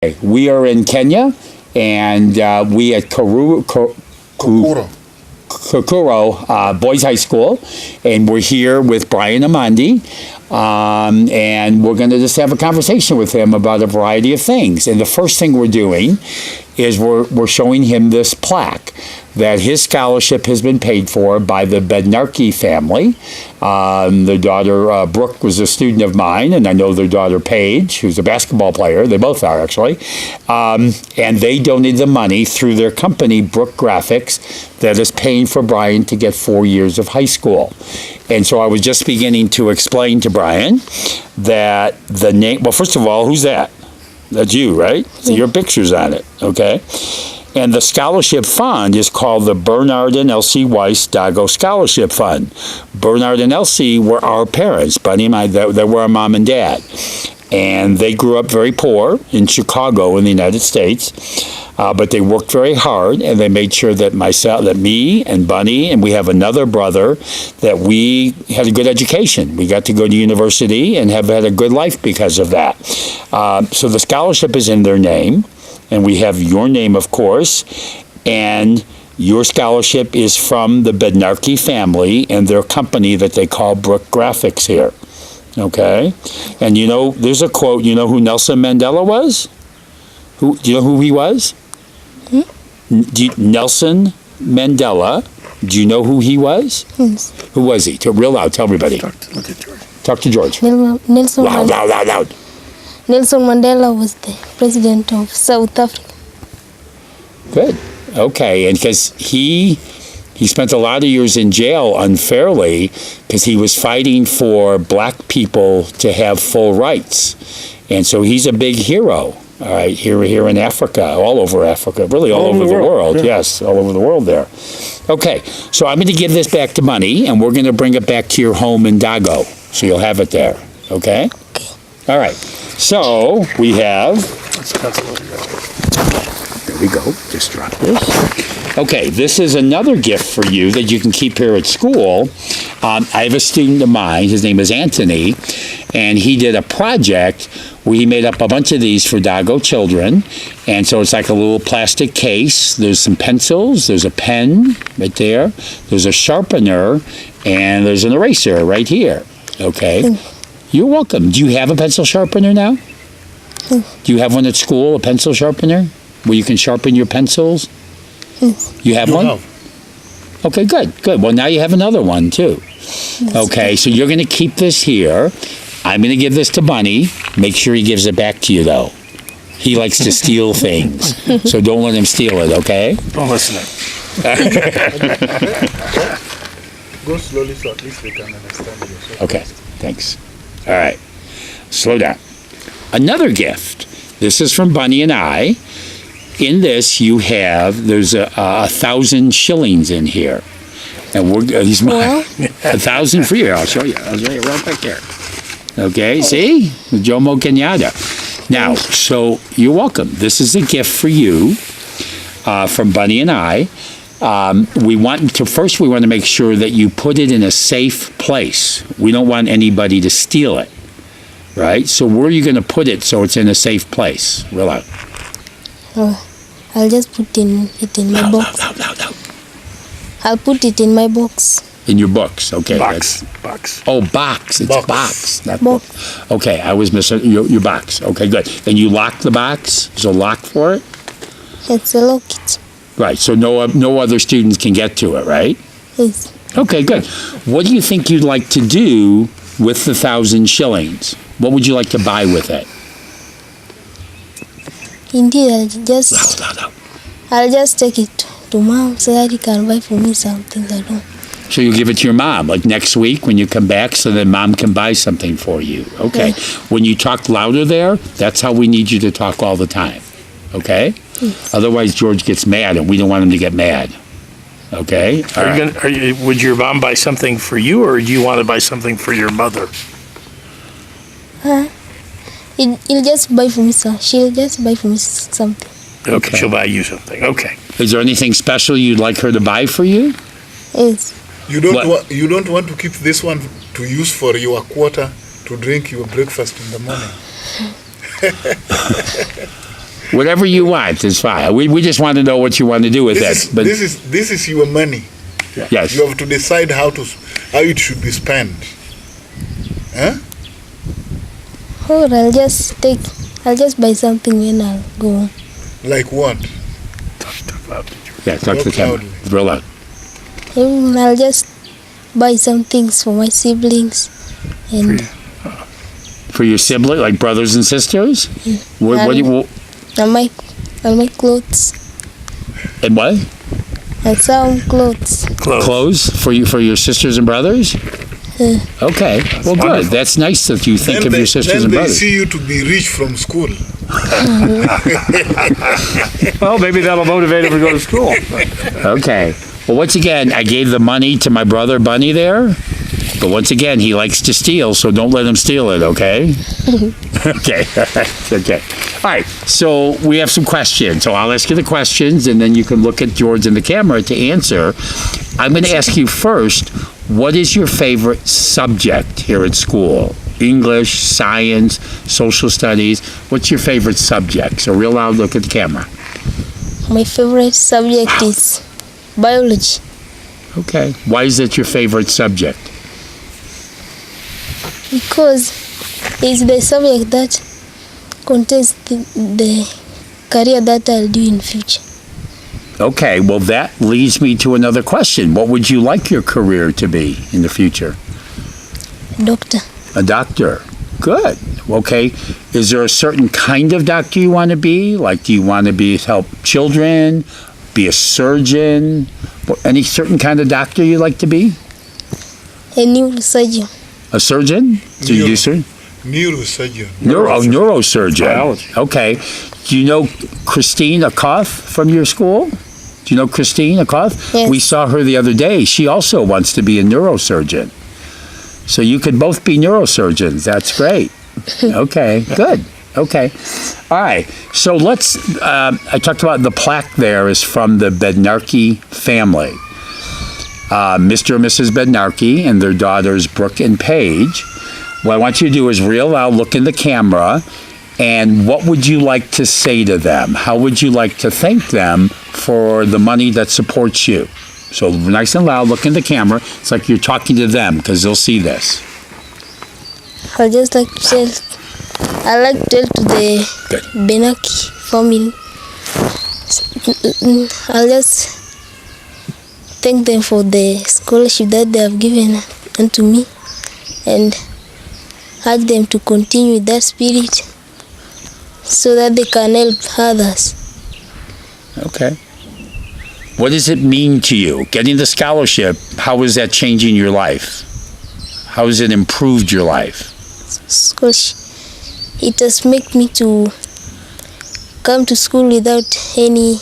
We are in Kenya, and we at Kokuru Boys High School, and we're here with Brian Omondi, and we're going to just have a conversation with him about a variety of things. And the first thing we're doing is we're showing him this plaque that his scholarship has been paid for by the Bednarki family. Their daughter, Brooke, was a student of mine, and I know their daughter, Paige, who's a basketball player. They both are, actually. And they donated the money through their company, Brooke Graphics, that is paying for Brian to get 4 years of high school. And so I was just beginning to explain to Brian that the name, well, first of all, who's that? That's you, right? So your picture's on it, okay? And the scholarship fund is called the Bernard and Elsie Weiss Dago Scholarship Fund. Bernard and Elsie were our parents. Bunny and I, they were our mom and dad. And they grew up very poor in Chicago in the United States. But they worked very hard, and they made sure that me and Bunny, and we have another brother, that we had a good education. We got to go to university and have had a good life because of that. So the scholarship is in their name. And we have your name, of course, and your scholarship is from the Bednarki family and their company that they call Brooke Graphics here, okay? And you know, there's a quote, you know who Nelson Mandela was? Do you know who he was? Nelson Mandela, do you know who he was? Yes. Who was he? Real loud, tell everybody. Talk to George. Talk to George. Nelson Loud. Nelson Mandela was the president of South Africa. Good. Okay, and because he spent a lot of years in jail unfairly because he was fighting for black people to have full rights. And so he's a big hero, all right, here in Africa, all over Africa, really all over the world. Yeah. Yes, all over the world there. Okay, so I'm going to give this back to Bunny, and we're going to bring it back to your home in Dago, so you'll have it there, okay? All right, so we have, there we go, just drop this. Okay, this is another gift for you that you can keep here at school. I have a student of mine, his name is Anthony, and he did a project where he made up a bunch of these for Dago children. And so it's like a little plastic case. There's some pencils, there's a pen right there, there's a sharpener, and there's an eraser right here, okay? You're welcome. Do you have a pencil sharpener now? Do you have one at school, a pencil sharpener, where you can sharpen your pencils? You have one? Okay, good. Well, now you have another one, too. Okay, so you're going to keep this here. I'm going to give this to Bunny. Make sure he gives it back to you, though. He likes to steal things, so don't let him steal it, okay? Don't listen to him. Go slowly so at least we can understand you. Okay, thanks. All right, slow down. Another gift. This is from Bunny and I. In this, there's 1,000 shillings in here. And he's mine. 1,000 for you. I'll show you real quick here. Okay, see? Jomo Kenyatta. Now, so you're welcome. This is a gift for you from Bunny and I. We want to make sure that you put it in a safe place. We don't want anybody to steal it, right? So where are you going to put it so it's in a safe place? Real loud. I'll just put it in my box. Loud. I'll put it in my box. In your books, okay. Box. Oh, box. It's box. Not box. Book. Okay, I was missing your box. Okay, good. And you lock the box? There's a lock for it? It's a locket. Right, so no other students can get to it, right? Yes. Okay, good. What do you think you'd like to do with the 1,000 shillings? What would you like to buy with it? Indeed, Loud. I'll just take it to Mom so that he can buy for me something I don't. So you'll give it to your mom, like next week when you come back, so that Mom can buy something for you. Okay. Yeah. When you talk louder there, that's how we need you to talk all the time. Okay? Yes. Otherwise, George gets mad, and we don't want him to get mad. Okay? All right. Would your mom buy something for you, or do you want to buy something for your mother? He'll just buy for me something. She'll just buy for me something. Okay, she'll buy you something. Okay. Is there anything special you'd like her to buy for you? Yes. You don't want to keep this one to use for your quarter to drink your breakfast in the morning. Whatever you want is fine. We just want to know what you want to do with it. But This is your money. yes, You have to decide how it should be spent. Huh? Or I'll just buy something when I'll go home. Like what? yeah, talk to the camera. loudly. Real loud. I'll just buy some things for my siblings and For your sibling, like brothers and sisters? What do you, I'll make clothes and what? and some clothes. Clothes for your sisters and brothers? Okay. Well, good. wonderful. That's nice that you think of your sisters and they brothers. see you to be rich from school. Well, maybe that'll motivate him to go to school. Okay. Well, once again, I gave the money to my brother Bunny there. But once again, he likes to steal, so don't let him steal it, okay? Okay. Okay. All right. So we have some questions. So I'll ask you the questions, and then you can look at George and the camera to answer. I'm going to ask you first, what is your favorite subject here at school? English, science, social studies. What's your favorite subject? So real loud, look at the camera. My favorite subject is biology Okay. Why is it your favorite subject? because it's the subject that contains the career that I'll do in future. Okay, well, that leads me to another question. What would you like your career to be in the future? Doctor. A doctor. Good. Okay. Is there a certain kind of doctor you want to be? Like, do you want to help children, be a surgeon? Any certain kind of doctor you like to be? A neurosurgeon. A surgeon? Do you do surgeon? Neurosurgeon. Neurosurgeon. Biology. Okay. Do you know Christine Akoff from your school? Do you know Christine Akoff? Yes. We saw her the other day. She also wants to be a neurosurgeon. So you could both be neurosurgeons. That's great. Okay, good. Okay. All right. So let's, I talked about the plaque there is from the Bednarki family. Mr. and Mrs. Bednarki and their daughters Brooke and Paige. What I want you to do is real loud, look in the camera, and what would you like to say to them? How would you like to thank them for the money that supports you? So nice and loud, look in the camera. It's like you're talking to them because they'll see this. I'd just like to tell to the Good. Benaki family. I'll just thank them for the scholarship that they have given unto me and urge them to continue with that spirit so that they can help others. Okay. What does it mean to you? Getting the scholarship, how is that changing your life? How has it improved your life? Scholarship. It has made me to come to school without any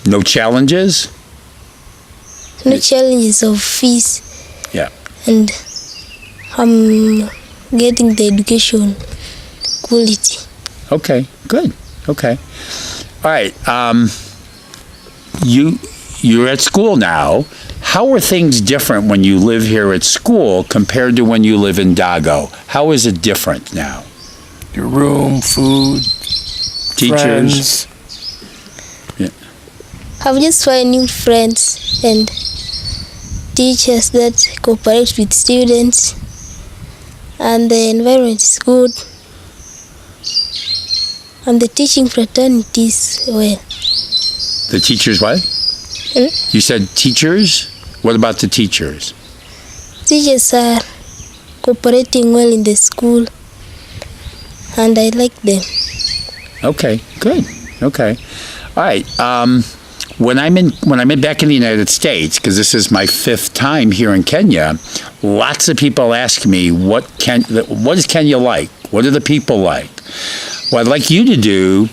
No challenges? no challenges of fees. Yeah. And I'm getting the education quality. Okay, good. Okay. All right. You're at school now. How are things different when you live here at school compared to when you live in Dago? How is it different now? Your room, food, Teachers? friends. I've just found new friends and teachers that cooperate with students, and the environment is good, and the teaching fraternity is well. The teachers what? You said teachers? What about the teachers? Teachers are cooperating well in the school, and I like them. Okay, good. Okay. All right. When I'm back in the United States, because this is my 5th time here in Kenya, lots of people ask me, what is Kenya like? What are the people like? What I'd like you to do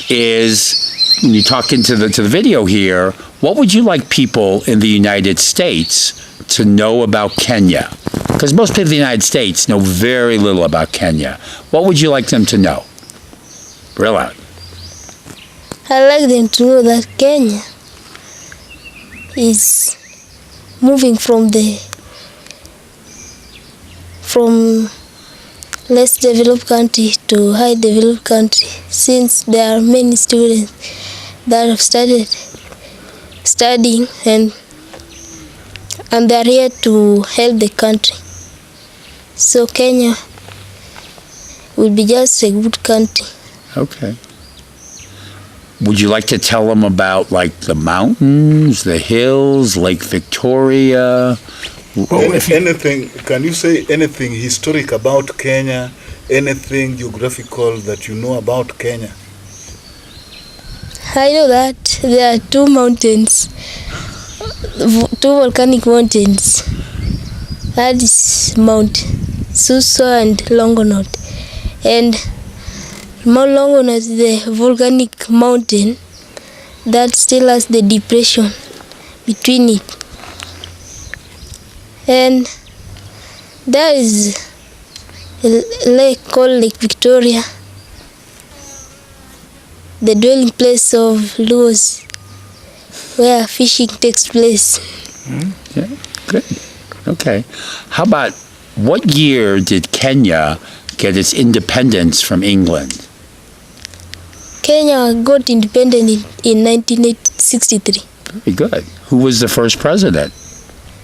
is, when you talk into the video here, what would you like people in the United States to know about Kenya? Because most people in the United States know very little about Kenya. What would you like them to know? Real loud. I like them to know that Kenya is moving from less developed country to high developed country, since there are many students that have started studying and they are here to help the country. So Kenya will be just a good country. Okay. Would you like to tell them about like the mountains, the hills, Lake Victoria? Anything, can you say anything historic about Kenya? Anything geographical that you know about Kenya? I know that there are two mountains, two volcanic mountains. That is Mount Suso and Longonot. And Mount Longonot is the volcanic mountain that still has the depression between it. And there is a lake called Lake Victoria, the dwelling place of Luos, where fishing takes place. Yeah, good. Okay. How about what year did Kenya get its independence from England? Kenya got independent in 1963. Very good. Who was the first president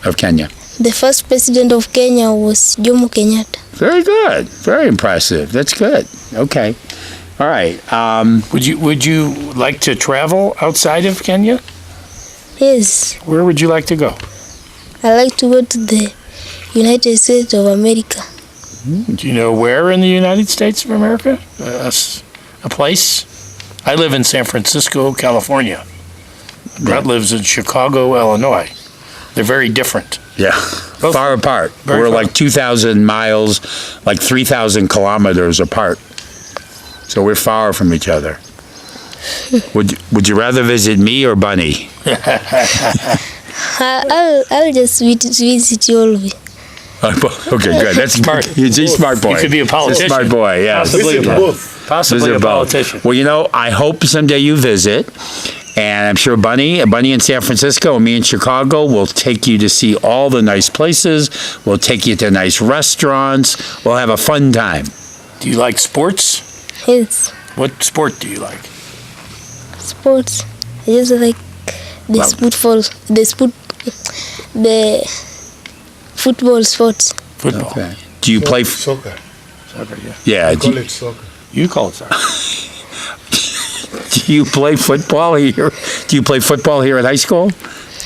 of Kenya? The first president of Kenya was Jomo Kenyatta. Very good. Very impressive. That's good. Okay. All right. Would you like to travel outside of Kenya? Yes, Where would you like to go? I like to go to the United States of America. Do you know where in the United States of America? A place? I live in San Francisco, California. Brett lives in Chicago, Illinois. They're very different. Yeah. Both Far apart. very We're far. like 2,000 miles, like 3,000 kilometers apart. So we're far from each other. Would you rather visit me or Bunny? I'll just visit you all of you. Okay, good. That's Smart. He's a smart boy. You could be a politician. He's a smart boy, yeah. Possibly Visit both. Possibly Visit a both. politician. Well, you know, I hope someday you visit. And I'm sure Bunny in San Francisco and me in Chicago will take you to see all the nice places. We'll take you to nice restaurants. We'll have a fun time. Do you like sports? Yes, What sport do you like? sports. I just like the football sports. Football. Okay. Do you play? Soccer. Soccer, yeah. Yeah. Call it soccer. You call it soccer. Do you play football here? Do you play football here at high school?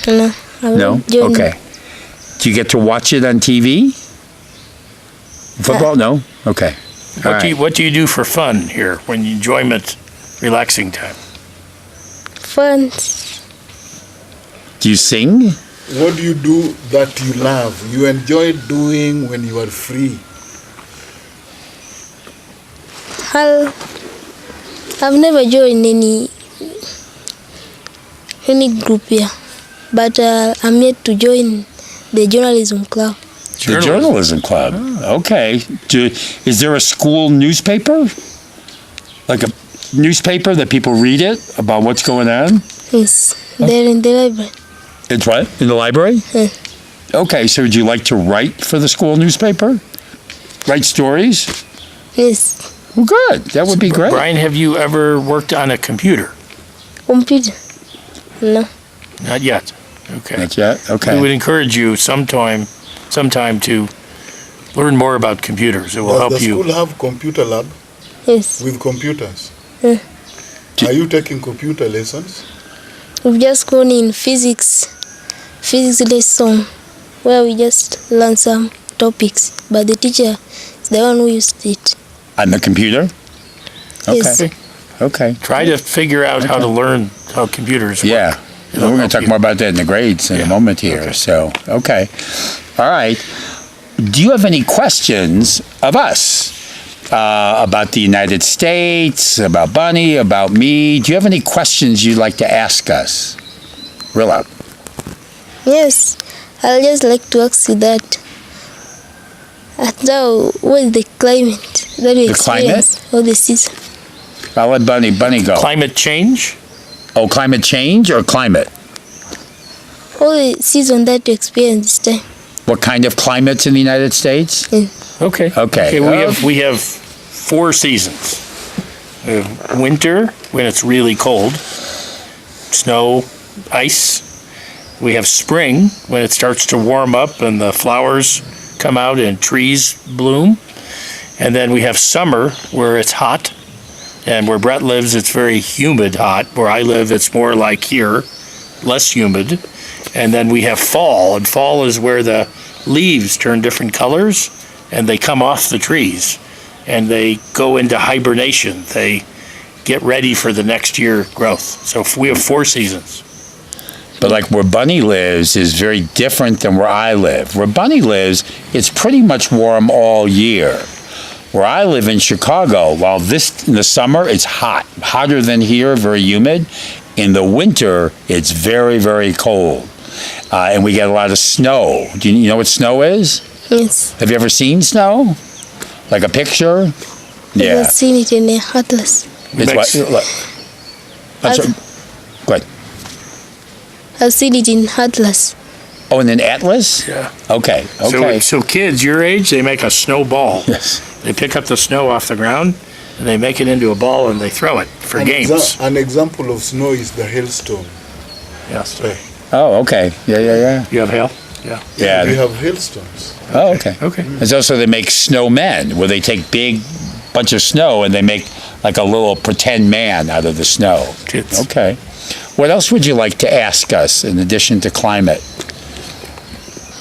No, I No. won't join. Okay. Do you get to watch it on TV? Football? No. Okay. All right. What do you do for fun here when enjoyment, relaxing time? Fun. Do you sing? What do you do that you love? You enjoy doing when you are free? I've never joined any group here, but I'm yet to join the journalism club. The journalism club. Okay. Is there a school newspaper? Like a newspaper that people read it about what's going on? Yes, they're in the library. It's what? In the library? Yeah. Okay, so would you like to write for the school newspaper? Write stories? Yes, Well, good. That would be great. Brian, have you ever worked on a computer? computer. No, Not yet. Okay. Not yet? We would Okay. encourage you sometime to learn more about computers. It will Does help the you. school have computer lab yes, with computers? Yeah. Are you taking computer lessons? we've just gone in physics lesson where we just learn some topics, but the teacher is the one who used it. On the computer? Yes. Okay. Okay. Try to figure out how to learn how computers work. Yeah. It'll We're going help to talk you. more about that in the grades in a Yeah. moment here. Okay. So, okay. All right. Do you have any questions of us about the United States, about Bunny, about me? Do you have any questions you'd like to ask us? Rilla. Yes, I'll just like to ask you that. Now, what is the climate that we The climate? experience for the season? I'll let Bunny go. Climate change? Oh, climate change or climate? All the season that we experience this time. What kind of climates in the United States? Okay. Okay. We have 4 seasons. We have winter, when it's really cold. Snow, ice. We have spring, when it starts to warm up and the flowers come out and trees bloom. And then we have summer, where it's hot. And where Brett lives, it's very humid hot. Where I live, it's more like here, less humid. And then we have fall, and fall is where the leaves turn different colors and they come off the trees and they go into hibernation. They get ready for the next year growth. So we have 4 seasons. But like where Bunny lives is very different than where I live. Where Bunny lives, it's pretty much warm all year. Where I live in Chicago, while in the summer, it's hot, hotter than here, very humid. In the winter, it's very, very cold. And we get a lot of snow. Do you know what snow is? Yes. Have you ever seen snow? Like a picture? Yeah. I've seen it in the atlas. It's what? Look. I'm sorry. Go ahead. I've seen it in atlas. Oh, in an atlas? Yeah. Okay. So kids your age, they make a snowball. Yes. They pick up the snow off the ground and they make it into a ball and they throw it for games. An example of snow is the hailstone. Yes. Oh, okay. Yeah. You have hail? Yeah. We have hailstones. Oh, okay. Okay. There's also they make snowmen, where they take big bunch of snow and they make like a little pretend man out of the snow. Kids. Okay. What else would you like to ask us in addition to climate?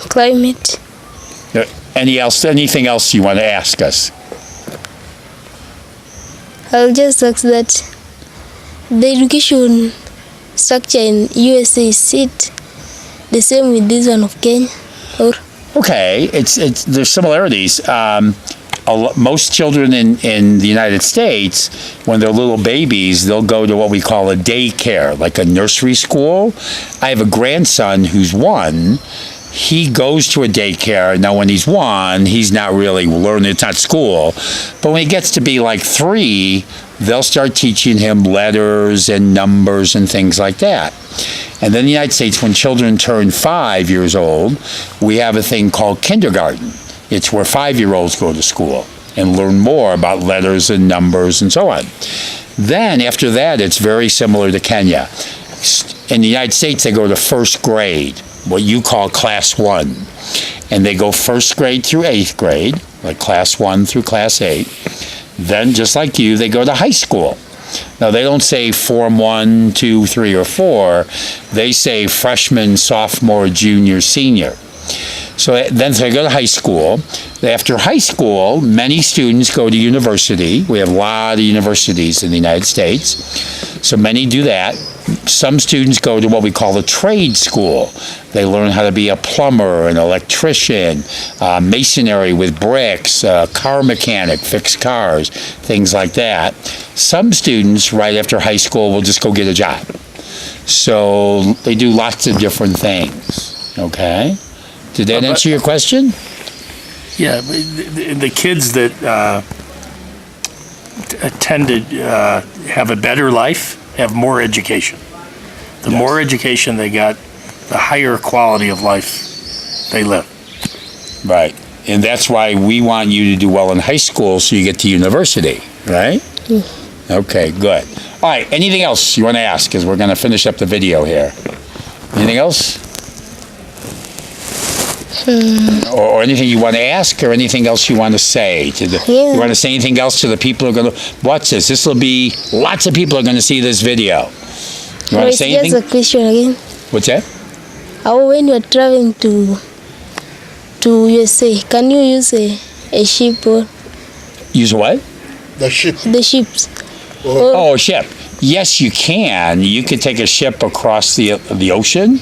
Climate. Anything else you want to ask us? I'll just ask that the education structure in USA is it the same with this one of Kenya, or? Okay, there's similarities. Most children in the United States, when they're little babies, they'll go to what we call a daycare, like a nursery school. I have a grandson who's 1. He goes to a daycare. Now, when he's 1, he's not really learning. It's not school. But when he gets to be like 3, they'll start teaching him letters and numbers and things like that. And then in the United States, when children turn 5 years old, we have a thing called kindergarten. It's where 5-year-olds go to school and learn more about letters and numbers and so on. Then, after that, it's very similar to Kenya. In the United States, they go to 1st grade, what you call class 1. And they go 1st grade through 8th grade, like class 1 through class 8. Then, just like you, they go to high school. Now, they don't say Form 1, 2, 3, or 4. They say freshman, sophomore, junior, senior. So then they go to high school. After high school, many students go to university. We have a lot of universities in the United States. So many do that. Some students go to what we call a trade school. They learn how to be a plumber, an electrician, masonry with bricks, car mechanic, fix cars, things like that. Some students, right after high school, will just go get a job. So they do lots of different things, okay? Did that answer your question? Yeah, the kids that tend to have a better life have more education. The more education they got, the higher quality of life they live. Right. And that's why we want you to do well in high school so you get to university, right? Okay, good. All right, anything else you want to ask? Because we're going to finish up the video here. Anything else? Or anything you want to ask, or anything else you want to say to the? Yeah. You want to say anything else to the people who are going to watch this? This will be lots of people are going to see this video. You want to say anything? Just a question again. What's that? How when you are traveling to USA, can you use a ship or Use what? The ship. the ships? Oh, a ship. Yes, you can. You could take a ship across the ocean,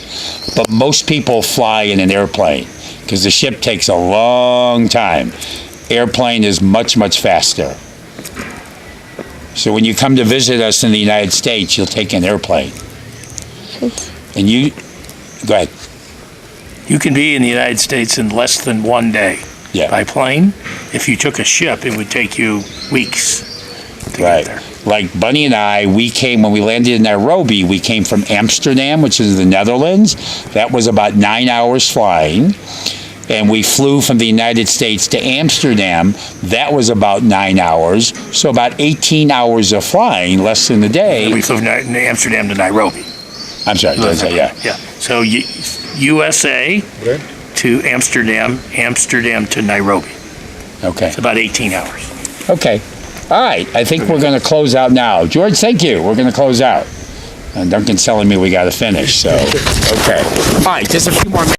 but most people fly in an airplane because the ship takes a long time. Airplane is much, much faster. So when you come to visit us in the United States, you'll take an airplane. And you, go ahead. You can be in the United States in less than 1 day. Yeah. By plane. If you took a ship, it would take you weeks to Right. get there. Like Bunny and I, when we landed in Nairobi, we came from Amsterdam, which is the Netherlands. That was about 9 hours flying. and we flew from the United States to Amsterdam. That was about 9 hours, so about 18 hours of flying, less than a day. We flew from Amsterdam to Nairobi. I'm sorry, did I say, yeah. Yeah. So USA Right. to Amsterdam, Amsterdam to Nairobi. Okay, It's about 18 hours. okay. All right, I think we're going to close out now. George, thank you. We're going to close out. And Duncan's telling me we got to finish, so, okay. All right, just a few more minutes.